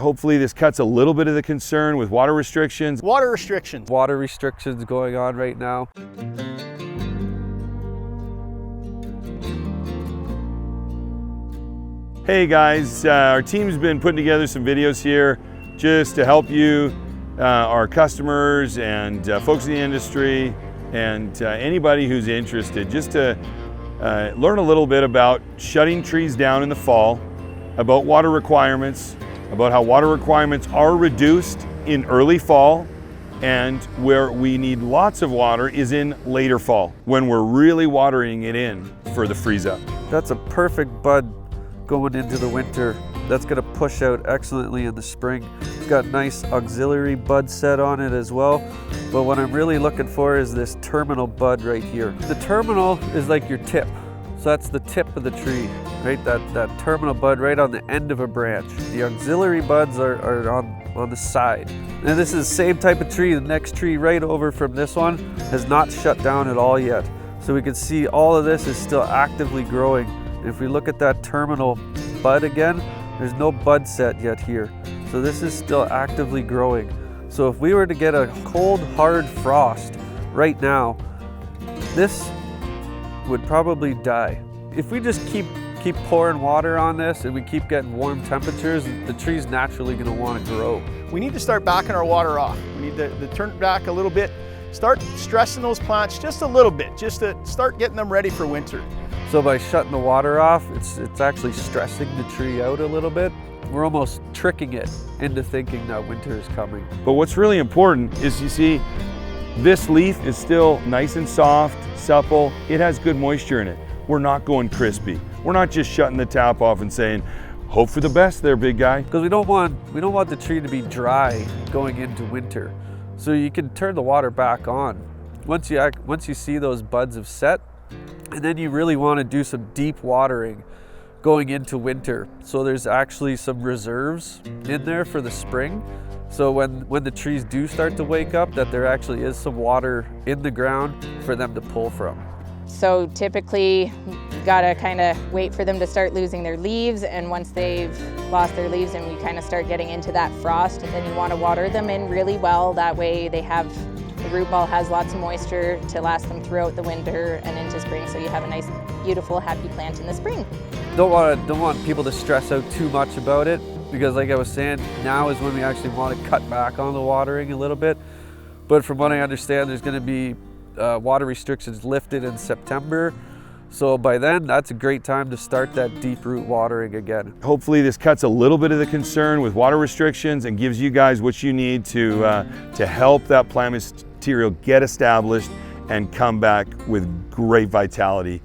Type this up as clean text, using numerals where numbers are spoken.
Hopefully this cuts a little bit of the concern with water restrictions. Water restrictions. Water restrictions going on right now. Hey guys, our team's been putting together some videos here just to help you, our customers and folks in the industry and anybody who's interested, just to learn a little bit about shutting trees down in the fall, about water requirements, about how water requirements are reduced in early fall, and where we need lots of water is in later fall, when we're really watering it in for the freeze up. That's a perfect bud going into the winter. That's going to push out excellently in the spring. It's got nice auxiliary bud set on it as well. But what I'm really looking for is this terminal bud right here. The terminal is like your tip. So that's the tip of the tree, right? That terminal bud right on the end of a branch. The auxiliary buds are on the side. And this is the same type of tree. The next tree right over from this one has not shut down at all yet. So we can see all of this is still actively growing. If we look at that terminal bud again, there's no bud set yet here. So this is still actively growing. So if we were to get a cold, hard frost right now, this would probably die. If we just keep pouring water on this and we keep getting warm temperatures, the tree's naturally gonna wanna grow. We need to start backing our water off. We need to turn it back a little bit, start stressing those plants just a little bit, just to start getting them ready for winter. So by shutting the water off, it's actually stressing the tree out a little bit. We're almost tricking it into thinking that winter is coming. But what's really important is, you see, this leaf is still nice and soft, supple. It has good moisture in it. We're not going crispy. We're not just shutting the tap off and saying, hope for the best there, big guy. Because we don't want the tree to be dry going into winter. So you can turn the water back on. Once you see those buds have set, and then you really want to do some deep watering going into winter. So there's actually some reserves in there for the spring. So when the trees do start to wake up, that there actually is some water in the ground for them to pull from. So typically, you gotta kind of wait for them to start losing their leaves, and once they've lost their leaves and we kind of start getting into that frost, and then you want to water them in really well. That way the root ball has lots of moisture to last them throughout the winter and into spring, so you have a nice, beautiful, happy plant in the spring. Don't want people to stress out too much about it, because like I was saying, now is when we actually want to cut back on the watering a little bit. But from what I understand, there's going to be water restrictions lifted in September. So by then, that's a great time to start that deep root watering again. Hopefully this cuts a little bit of the concern with water restrictions and gives you guys what you need to help that plant material get established and come back with great vitality